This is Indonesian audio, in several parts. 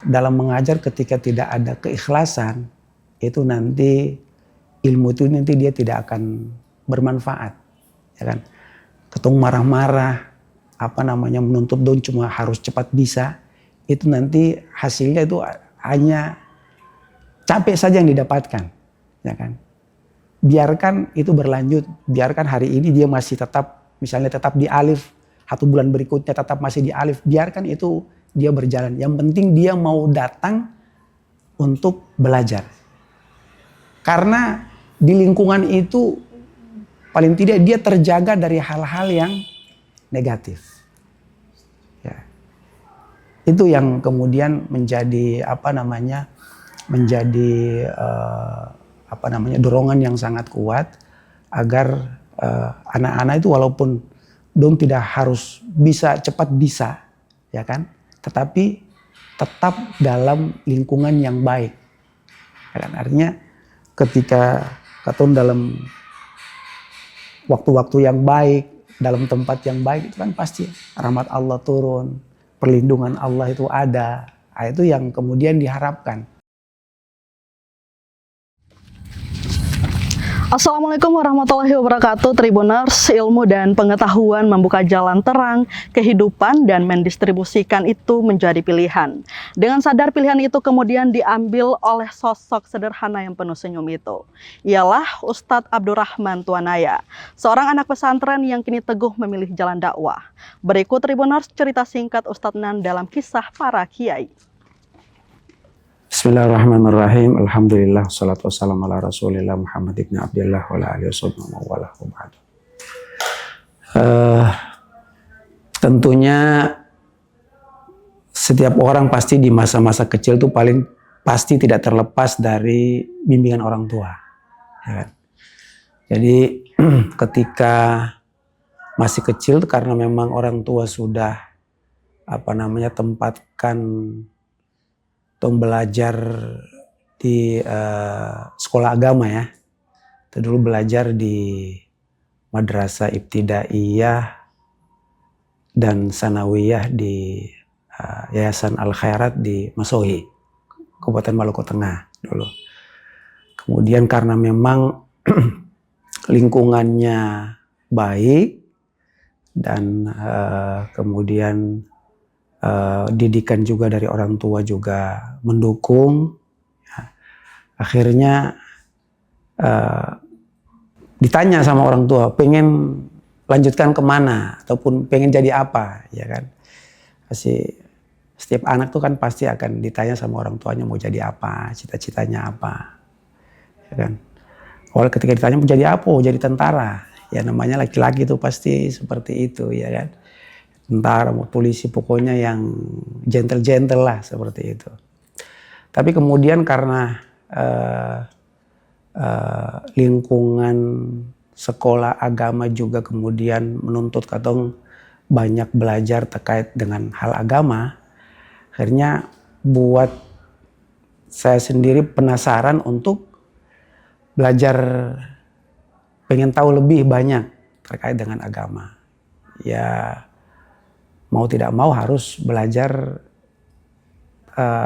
dalam mengajar ketika tidak ada keikhlasan, itu nanti ilmu itu nanti dia tidak akan bermanfaat, ya kan? Ketemu marah-marah, menuntut dong cuma harus cepat bisa, itu nanti hasilnya itu hanya capek saja yang didapatkan, ya kan? Biarkan itu berlanjut, biarkan hari ini dia masih tetap, misalnya tetap di alif, 1 bulan berikutnya tetap masih di alif, biarkan itu dia berjalan. Yang penting dia mau datang untuk belajar. Karena di lingkungan itu paling tidak dia terjaga dari hal-hal yang negatif. Ya. Itu yang kemudian menjadi dorongan yang sangat kuat agar anak-anak itu walaupun dong tidak harus bisa cepat bisa, ya kan, tetapi tetap dalam lingkungan yang baik. Ya kan? Artinya ketika katong dalam waktu-waktu yang baik, dalam tempat yang baik, itu kan pasti rahmat Allah turun, perlindungan Allah itu ada. Nah, itu yang kemudian diharapkan. Assalamualaikum warahmatullahi wabarakatuh. Tribuners, ilmu dan pengetahuan membuka jalan terang kehidupan dan mendistribusikan itu menjadi pilihan. Dengan sadar pilihan itu kemudian diambil oleh sosok sederhana yang penuh senyum itu. Ialah Ustadz Abdurrahman Tuanaya, seorang anak pesantren yang kini teguh memilih jalan dakwah. Berikut Tribuners cerita singkat Ustadz Nan dalam kisah para kiai. Bismillahirrahmanirrahim. Alhamdulillah, salatu wassalamu ala rasulillah Muhammad ibn Abdillah wa ala alihi wa tentunya setiap orang pasti di masa-masa kecil itu paling pasti tidak terlepas dari bimbingan orang tua. Ya. Jadi ketika masih kecil, karena memang orang tua sudah tempatkan untuk belajar di sekolah agama, ya. Kita dulu belajar di Madrasah Ibtidaiyah dan Sanawiyah di Yayasan Al Khairat di Masohi, Kabupaten Maluku Tengah dulu. Kemudian karena memang lingkungannya baik dan kemudian didikan juga dari orang tua juga mendukung, ya. Akhirnya ditanya sama orang tua, pengen lanjutkan kemana ataupun pengen jadi apa, ya kan? Setiap anak tuh kan pasti akan ditanya sama orang tuanya mau jadi apa, cita-citanya apa, ya kan? Awal ketika ditanya mau jadi apa, mau jadi tentara, ya namanya laki-laki tuh pasti seperti itu, ya kan? Tentara, mau polisi, pokoknya yang gentle-gentle lah seperti itu. Tapi kemudian karena lingkungan sekolah agama juga kemudian menuntut katong banyak belajar terkait dengan hal agama, akhirnya buat saya sendiri penasaran untuk belajar, pengen tahu lebih banyak terkait dengan agama. Ya mau tidak mau harus belajar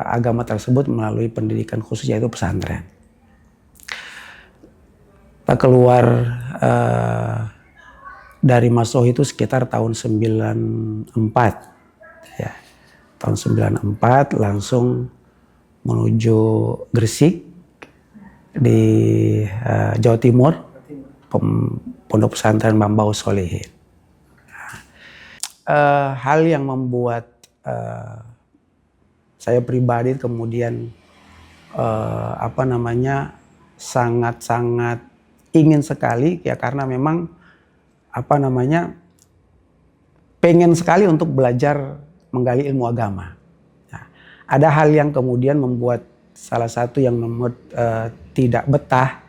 agama tersebut melalui pendidikan khusus, yaitu pesantren. Kita keluar dari Masohi itu sekitar tahun 94. Ya. Tahun 94 langsung menuju Gresik di Jawa Timur, Pondok Pesantren Mambau Solihin. Hal yang membuat saya pribadi kemudian sangat-sangat ingin sekali, ya karena memang pengen sekali untuk belajar menggali ilmu agama. Nah, ada hal yang kemudian membuat salah satu yang membuat tidak betah,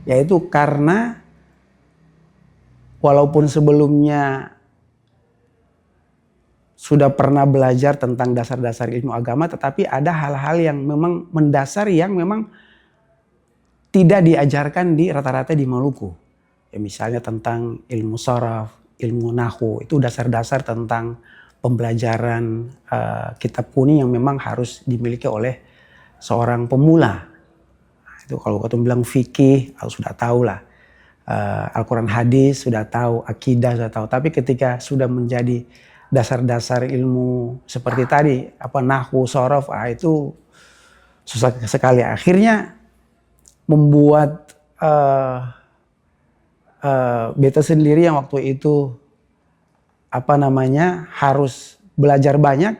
yaitu karena walaupun sebelumnya sudah pernah belajar tentang dasar-dasar ilmu agama, tetapi ada hal-hal yang memang mendasar yang memang tidak diajarkan di rata-rata di Maluku. Ya, misalnya tentang ilmu sharaf, ilmu nahwu, itu dasar-dasar tentang pembelajaran kitab kuning yang memang harus dimiliki oleh seorang pemula. Itu kalau kita bilang fikih, sudah tahu lah. Al-Quran hadis sudah tahu, akidah sudah tahu. Tapi ketika sudah menjadi dasar-dasar ilmu seperti tadi, nahwu, shorof, itu susah sekali. Akhirnya membuat beta sendiri yang waktu itu harus belajar banyak.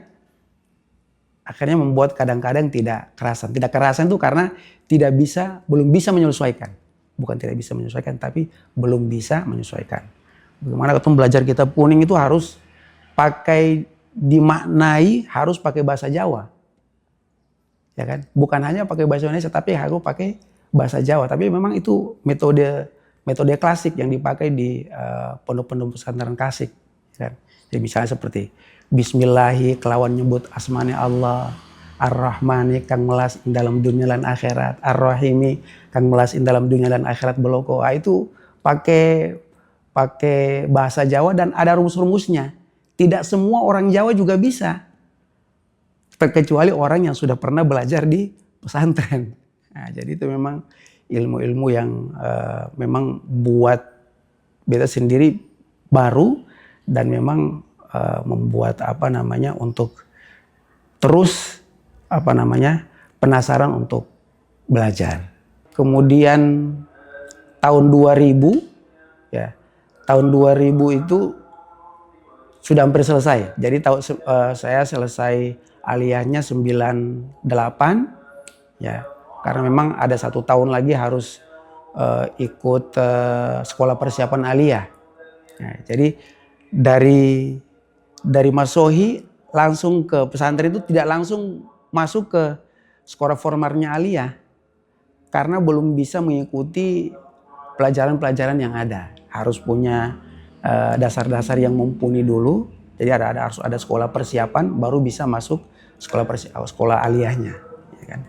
Akhirnya membuat kadang-kadang tidak kerasan. Tidak kerasan itu karena belum bisa menyesuaikan. Bukan tidak bisa menyesuaikan, tapi belum bisa menyesuaikan. Bagaimana ketemu belajar kitab kuning itu harus dimaknai, harus pakai bahasa Jawa. Ya kan? Bukan hanya pakai bahasa Indonesia, tapi harus pakai bahasa Jawa. Tapi memang itu metode klasik yang dipakai di pondok-pondok pesantren klasik. Ya kan? Jadi misalnya seperti Bismillahi kelawan nyebut asmane Allah, Ar-Rahmani kang melas ing dalam dunia dan akhirat, Ar-Rahimi kang melas ing dalam dunia dan akhirat beloko. Itu pakai bahasa Jawa dan ada rumus-rumusnya. Tidak semua orang Jawa juga bisa. Terkecuali orang yang sudah pernah belajar di pesantren. Nah, jadi itu memang ilmu-ilmu yang memang buat beta sendiri baru dan memang membuat untuk terus penasaran untuk belajar. Kemudian tahun 2000 ya. Tahun 2000 itu sudah hampir selesai. Jadi saya selesai aliyahnya 98 ya. Karena memang ada 1 tahun lagi harus ikut sekolah persiapan aliyah. Nah, jadi dari Masohi langsung ke pesantren itu tidak langsung masuk ke sekolah formalnya aliyah karena belum bisa mengikuti pelajaran-pelajaran yang ada. Harus punya dasar-dasar yang mumpuni dulu. Jadi harus ada sekolah persiapan baru bisa masuk sekolah aliyahnya. Ya kan?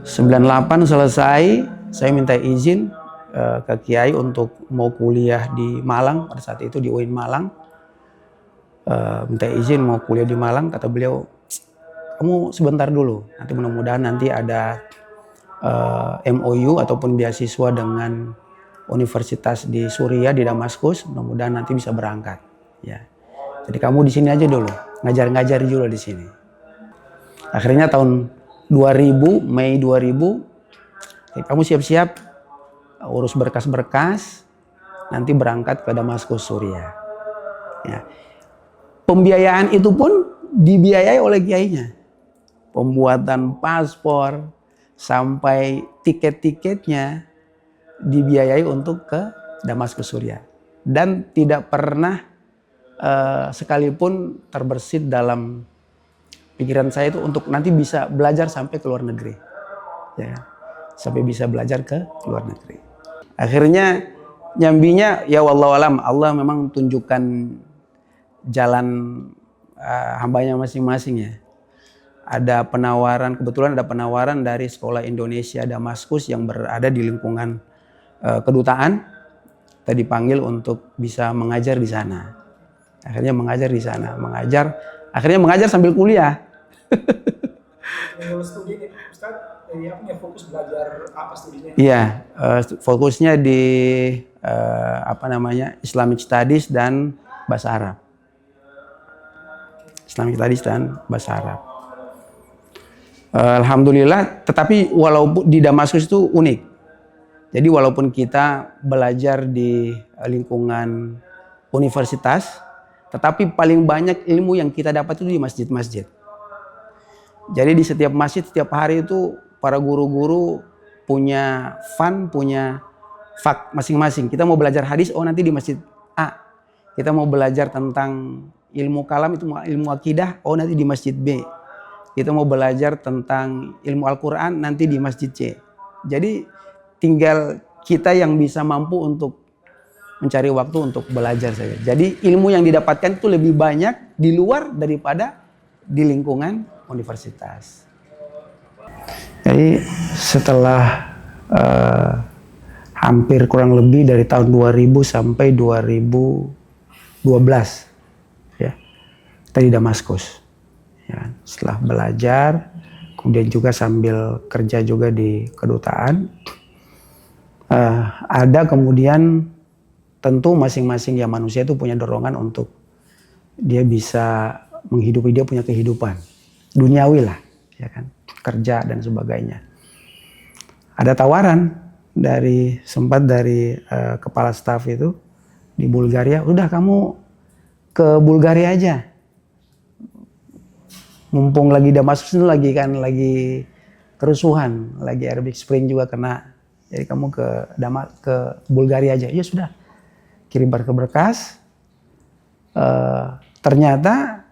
98 selesai, saya minta izin ke Kiai untuk mau kuliah di Malang. Pada saat itu di UIN Malang. Minta izin mau kuliah di Malang. Kata beliau, kamu sebentar dulu. Nanti mudah-mudahan nanti ada MOU ataupun beasiswa dengan universitas di Suriah, di Damaskus. Mudah-mudahan nanti bisa berangkat. Ya. Jadi kamu di sini aja dulu. Ngajar-ngajar dulu di sini. Akhirnya tahun 2000, Mei 2000, kamu siap-siap urus berkas-berkas, nanti berangkat ke Damaskus, Suriah. Ya. Pembiayaan itu pun dibiayai oleh kiainya. Pembuatan paspor sampai tiket-tiketnya dibiayai untuk ke Damaskus, Suriah. Dan tidak pernah sekalipun terbersit dalam pikiran saya itu untuk nanti bisa belajar sampai ke luar negeri. Ya, sampai bisa belajar ke luar negeri. Akhirnya nyambinya ya wallahu alam, Allah memang tunjukkan jalan hambanya masing-masing ya. Ada penawaran, kebetulan ada penawaran dari Sekolah Indonesia Damaskus yang berada di lingkungan kedutaan. Kita dipanggil untuk bisa mengajar di sana. Akhirnya mengajar di sana, akhirnya mengajar sambil kuliah. Kalau studi nih, Ustaz, fokus belajar apa studinya? Iya, fokusnya di Islamic Studies dan bahasa Arab. Islamic Studies dan bahasa Arab. Alhamdulillah, tetapi walaupun di Damaskus itu unik. Jadi walaupun kita belajar di lingkungan universitas, tetapi paling banyak ilmu yang kita dapat itu di masjid-masjid. Jadi di setiap masjid, setiap hari itu para guru-guru punya punya fak masing-masing. Kita mau belajar hadis, nanti di masjid A. Kita mau belajar tentang ilmu kalam, itu ilmu akidah, nanti di masjid B. Kita mau belajar tentang ilmu Al-Quran, nanti di masjid C. Jadi tinggal kita yang bisa mampu untuk mencari waktu untuk belajar saja. Jadi ilmu yang didapatkan itu lebih banyak di luar daripada di lingkungan universitas. Jadi setelah hampir kurang lebih dari tahun 2000 sampai 2012 ya. tadi Damaskus. Ya, setelah belajar, kemudian juga sambil kerja juga di kedutaan, ada kemudian tentu masing-masing ya manusia itu punya dorongan untuk dia bisa menghidupi, dia punya kehidupan duniawi lah, ya kan, kerja dan sebagainya. Ada tawaran sempat dari kepala staf itu di Bulgaria, udah kamu ke Bulgaria aja. Mumpung lagi Damaskus itu lagi kerusuhan, lagi Arabic Spring juga kena. Jadi kamu ke Bulgaria aja. Ya sudah, kirim berkas. Ternyata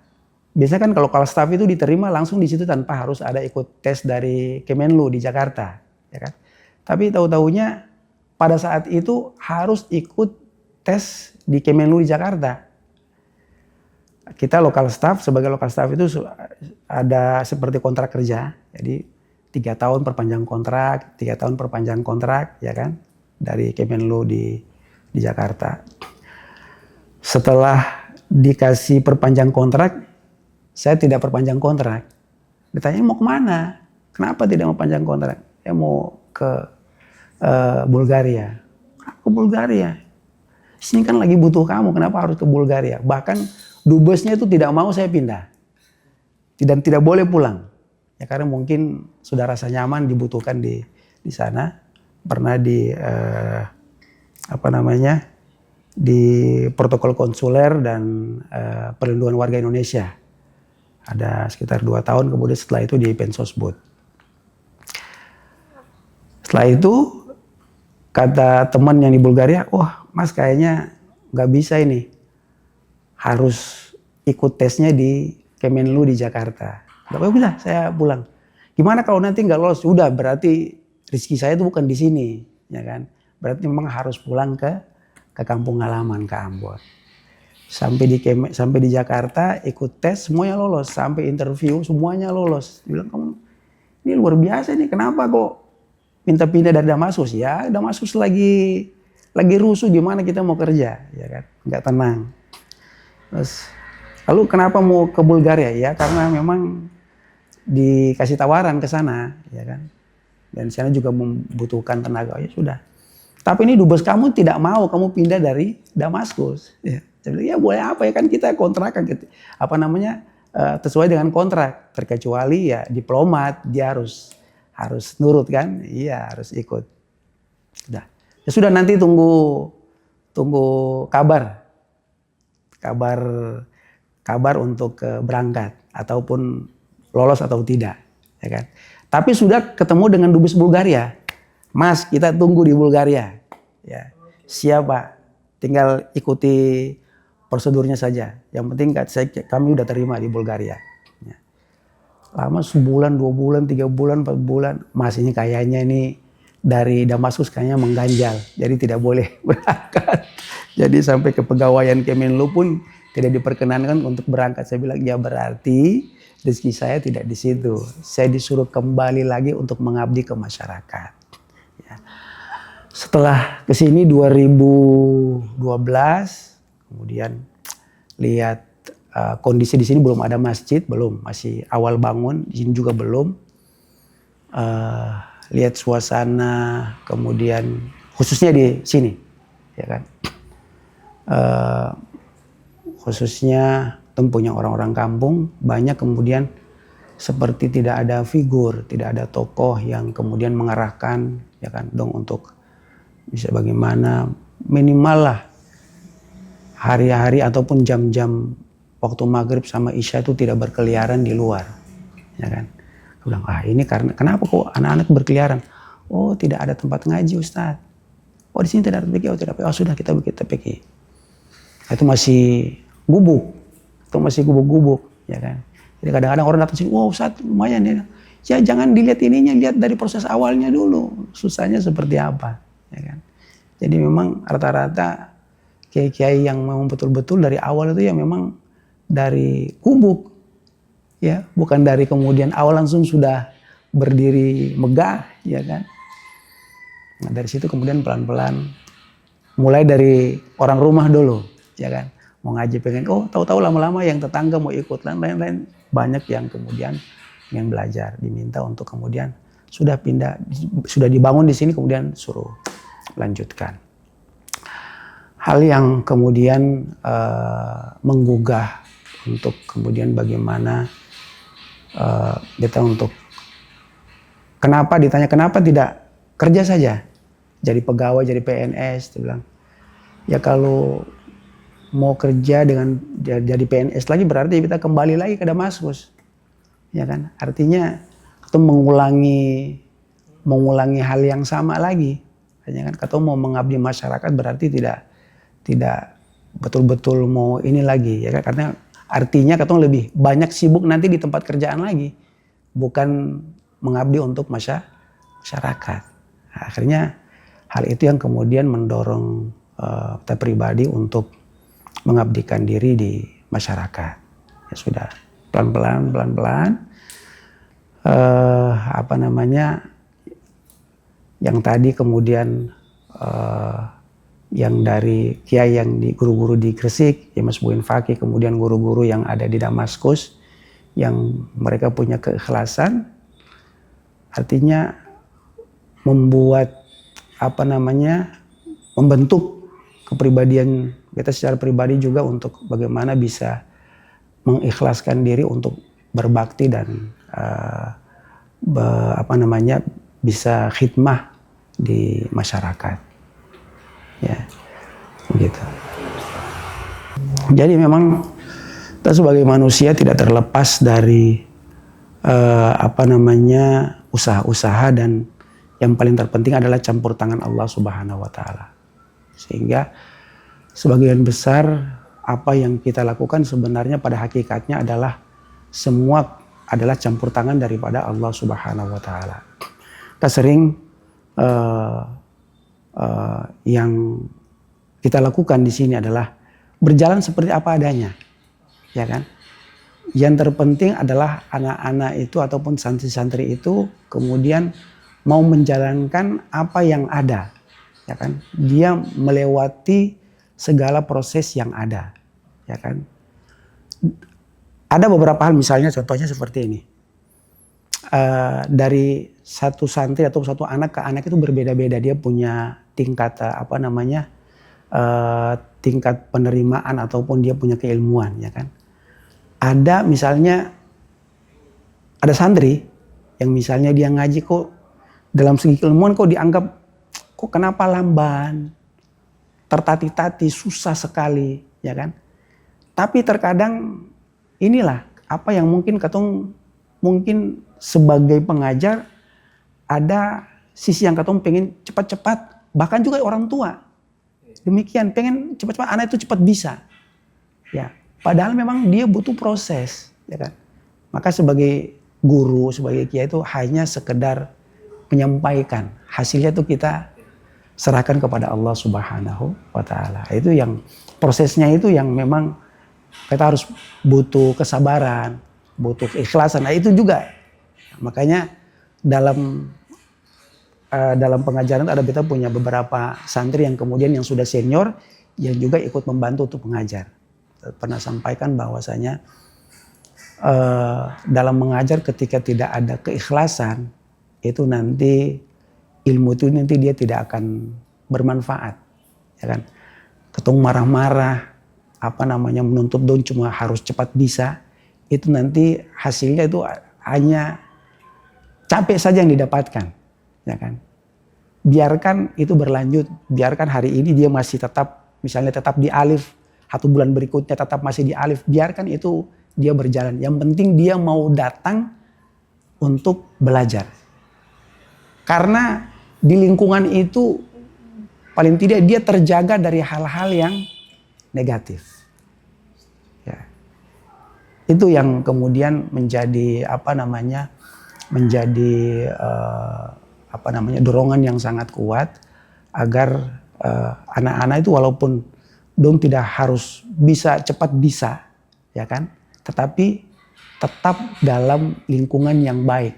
biasanya kan kalau kepala staf itu diterima langsung di situ tanpa harus ada ikut tes dari Kemenlu di Jakarta, ya kan? Tapi tahu-taunya pada saat itu harus ikut tes di Kemenlu di Jakarta. Kita sebagai lokal staff itu ada seperti kontrak kerja, jadi 3 tahun perpanjang kontrak, 3 tahun perpanjang kontrak, ya kan, dari Kemenlu di Jakarta. Setelah dikasih perpanjang kontrak, saya tidak perpanjang kontrak. Ditanya mau kemana? Kenapa tidak mau panjang kontrak? Ya mau ke Bulgaria. Ke Bulgaria? Sini kan lagi butuh kamu, kenapa harus ke Bulgaria? Bahkan dubesnya itu tidak mau saya pindah. Dan tidak boleh pulang. Ya karena mungkin sudah rasa nyaman dibutuhkan di sana. Pernah di protokol konsuler dan perlindungan warga Indonesia. Ada sekitar 2 tahun, kemudian setelah itu di Pensosbud. Setelah itu kata teman yang di Bulgaria, wah mas kayaknya nggak bisa ini, harus ikut tesnya di Kemenlu di Jakarta. Gak bisa, saya pulang. Gimana kalau nanti nggak lolos? Udah berarti rezeki saya itu bukan di sini, ya kan? Berarti memang harus pulang ke kampung halaman, ke Ambon. Sampai di Jakarta ikut tes semuanya lolos, sampai interview semuanya lolos. Bilang kamu ini luar biasa nih, kenapa kok minta pindah dari Damaskus? Ya Damaskus lagi rusuh, gimana kita mau kerja, ya kan? Nggak tenang. Terus lalu kenapa mau ke Bulgaria? Ya karena memang dikasih tawaran ke sana, ya kan? Dan di sana juga membutuhkan tenaga. Ya sudah. Tapi ini dubes kamu tidak mau kamu pindah dari Damaskus. Ya. Saya bilang, ya boleh apa ya kan kita kontrak sesuai dengan kontrak, terkecuali ya diplomat dia harus nurut kan, iya harus ikut. Ya sudah nanti tunggu kabar untuk berangkat ataupun lolos atau tidak, ya kan. Tapi sudah ketemu dengan dubes Bulgaria, Mas kita tunggu di Bulgaria, ya siap Pak, tinggal ikuti prosedurnya saja. Yang penting kami udah terima di Bulgaria. Ya. Lama sebulan, 2 bulan, 3 bulan, 4 bulan. Mas ini kayaknya ini dari Damaskus kayaknya mengganjal. Jadi tidak boleh berangkat. Jadi sampai ke pegawaian Kemenlu pun tidak diperkenankan untuk berangkat. Saya bilang ya berarti rezeki saya tidak di situ. Saya disuruh kembali lagi untuk mengabdi ke masyarakat. Ya. Setelah kesini 2012. Kemudian lihat kondisi di sini belum ada masjid, masih awal bangun, di sini juga belum. Lihat suasana, kemudian khususnya di sini, ya kan. Khususnya tempuhnya orang-orang kampung banyak kemudian seperti tidak ada figur, tidak ada tokoh yang kemudian mengarahkan, ya kan, dong untuk bisa bagaimana minimal lah. Hari-hari ataupun jam-jam waktu maghrib sama isya itu tidak berkeliaran di luar, ya kan? Aku bilang, ini kenapa kok anak-anak berkeliaran? Oh tidak ada tempat ngaji Ustaz. Oh di sini tidak ada TPQ, tidak. Oh sudah kita bikin TPQ. Itu masih gubuk, ya kan? Jadi kadang-kadang orang datang sini, wow Ustaz lumayan ya. Ya jangan dilihat ininya, lihat dari proses awalnya dulu, susahnya seperti apa, ya kan? Jadi memang rata-rata kiai-kiai yang memang betul-betul dari awal itu ya memang dari gubuk, ya bukan dari kemudian awal langsung sudah berdiri megah, ya kan. Nah dari situ kemudian pelan-pelan mulai dari orang rumah dulu, ya kan, mau ngaji pengen, oh tahu-tahu lama-lama yang tetangga mau ikut, lain-lain banyak yang kemudian yang belajar diminta untuk kemudian sudah pindah, sudah dibangun di sini kemudian suruh lanjutkan. Hal yang kemudian menggugah untuk kemudian bagaimana kita untuk kenapa ditanya kenapa tidak kerja saja jadi pegawai, jadi PNS, dia bilang ya kalau mau kerja dengan jadi PNS lagi berarti kita kembali lagi ke Damaskus, ya kan? Artinya kita mengulangi hal yang sama lagi, ya kan? Kita mau mengabdi masyarakat berarti tidak betul-betul mau ini lagi, ya kan? Karena artinya kita lebih banyak sibuk nanti di tempat kerjaan lagi, bukan mengabdi untuk masyarakat. Nah, akhirnya hal itu yang kemudian mendorong kita pribadi untuk mengabdikan diri di masyarakat. Ya sudah pelan-pelan yang tadi kemudian yang dari kiai yang di guru-guru di Gresik, ya Mas Buin Fakih, kemudian guru-guru yang ada di Damaskus yang mereka punya keikhlasan, artinya membuat membentuk kepribadian kita secara pribadi juga untuk bagaimana bisa mengikhlaskan diri untuk berbakti dan bisa khidmah di masyarakat, ya begitu. Jadi memang kita sebagai manusia tidak terlepas dari usaha-usaha, dan yang paling terpenting adalah campur tangan Allah Subhanahu wa taala. Sehingga sebagian besar apa yang kita lakukan sebenarnya pada hakikatnya adalah semua adalah campur tangan daripada Allah Subhanahu wa taala. Kita sering yang kita lakukan di sini adalah berjalan seperti apa adanya, ya kan? Yang terpenting adalah anak-anak itu ataupun santri-santri itu kemudian mau menjalankan apa yang ada, ya kan? Dia melewati segala proses yang ada, ya kan? Ada beberapa hal, misalnya contohnya seperti ini. Dari satu santri atau satu anak ke anak itu berbeda-beda, dia punya tingkat tingkat penerimaan ataupun dia punya keilmuan, ya kan? Ada misalnya ada santri yang misalnya dia ngaji kok dalam segi keilmuan kok dianggap kok kenapa lamban, tertati-tati, susah sekali, ya kan? Tapi terkadang inilah apa yang mungkin mungkin sebagai pengajar ada sisi yang katong pengen cepat-cepat, bahkan juga orang tua demikian pengen cepat-cepat anak itu cepat bisa, ya padahal memang dia butuh proses, ya kan? Maka sebagai guru, sebagai kiai itu hanya sekedar menyampaikan, hasilnya itu kita serahkan kepada Allah Subhanahu wa taala. Itu yang prosesnya itu yang memang kita harus butuh kesabaran, butuh keikhlasan. Nah itu juga makanya dalam pengajaran ada kita punya beberapa santri yang kemudian yang sudah senior yang juga ikut membantu untuk mengajar. Pernah sampaikan bahwasanya dalam mengajar ketika tidak ada keikhlasan itu nanti ilmu itu nanti dia tidak akan bermanfaat, ya kan? Ketung marah-marah menuntut don cuma harus cepat bisa, itu nanti hasilnya itu hanya capek saja yang didapatkan, ya kan? Biarkan itu berlanjut, biarkan hari ini dia masih tetap misalnya tetap di alif, 1 bulan berikutnya tetap masih di alif, biarkan itu dia berjalan. Yang penting dia mau datang untuk belajar. Karena di lingkungan itu paling tidak dia terjaga dari hal-hal yang negatif. Ya. Itu yang kemudian menjadi dorongan yang sangat kuat agar anak-anak itu walaupun dong tidak harus bisa cepat bisa, ya kan? Tetapi tetap dalam lingkungan yang baik.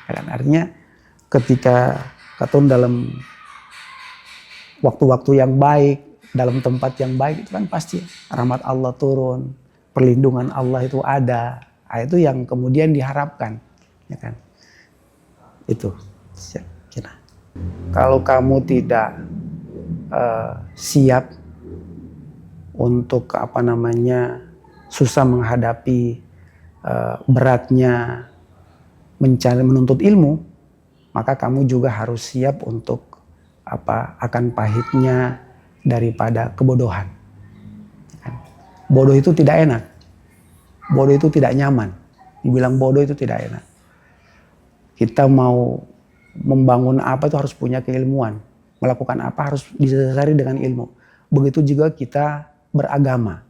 Ya kan? Artinya ketika katun dalam waktu-waktu yang baik, dalam tempat yang baik itu kan pasti rahmat Allah turun, perlindungan Allah itu ada. Nah, itu yang kemudian diharapkan, ya kan? Itu saya kira. Kalau kamu tidak siap untuk susah menghadapi beratnya mencari menuntut ilmu, maka kamu juga harus siap untuk akan pahitnya daripada kebodohan. Bodoh itu tidak enak. Bodoh itu tidak nyaman. Dibilang bodoh itu tidak enak. Kita mau membangun apa itu harus punya keilmuan. Melakukan apa harus didasari dengan ilmu. Begitu juga kita beragama.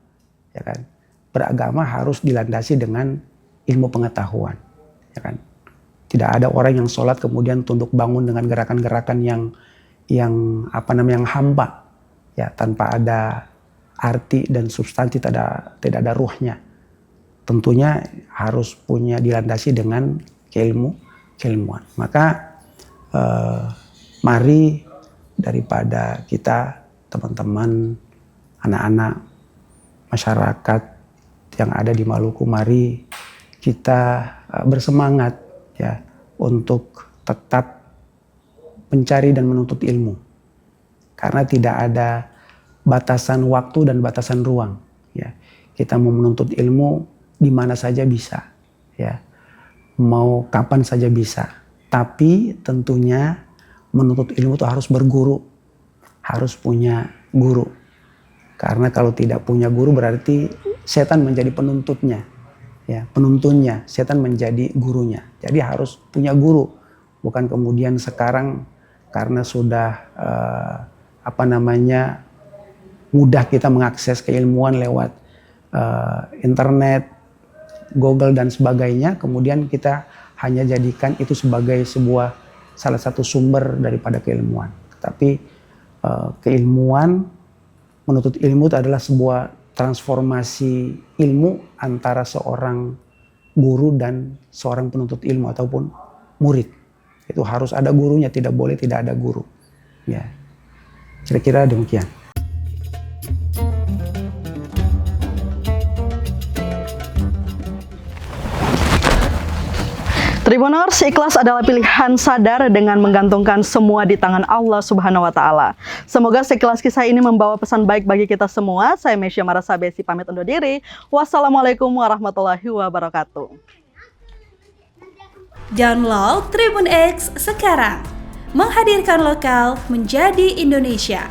Ya kan? Beragama harus dilandasi dengan ilmu pengetahuan. Ya kan? Tidak ada orang yang sholat kemudian tunduk bangun dengan gerakan-gerakan yang hampa. Ya, tanpa ada arti dan substansi, tidak ada ruhnya. Tentunya harus punya dilandasi dengan keilmuan. Maka mari daripada kita teman-teman, anak-anak, masyarakat yang ada di Maluku, mari kita bersemangat ya untuk tetap mencari dan menuntut ilmu. Karena tidak ada batasan waktu dan batasan ruang. Ya, kita mau menuntut ilmu di mana saja bisa. Ya, mau kapan saja bisa. Tapi tentunya menuntut ilmu itu harus berguru, harus punya guru. Karena kalau tidak punya guru berarti setan menjadi penuntutnya, ya, penuntunnya. Setan menjadi gurunya. Jadi harus punya guru, bukan kemudian sekarang karena sudah mudah kita mengakses keilmuan lewat internet, Google dan sebagainya, kemudian kita hanya jadikan itu sebagai salah satu sumber daripada keilmuan. Tapi keilmuan, menuntut ilmu itu adalah sebuah transformasi ilmu antara seorang guru dan seorang penuntut ilmu ataupun murid. Itu harus ada gurunya, tidak boleh tidak ada guru. Ya, kira-kira demikian. Tribuners, ikhlas adalah pilihan sadar dengan menggantungkan semua di tangan Allah Subhanahu wa Ta'ala. Semoga sekilas kisah ini membawa pesan baik bagi kita semua. Saya Mesya Marasabesi pamit undur diri. Wassalamualaikum warahmatullahi wabarakatuh. Download Tribun X sekarang, menghadirkan lokal menjadi Indonesia.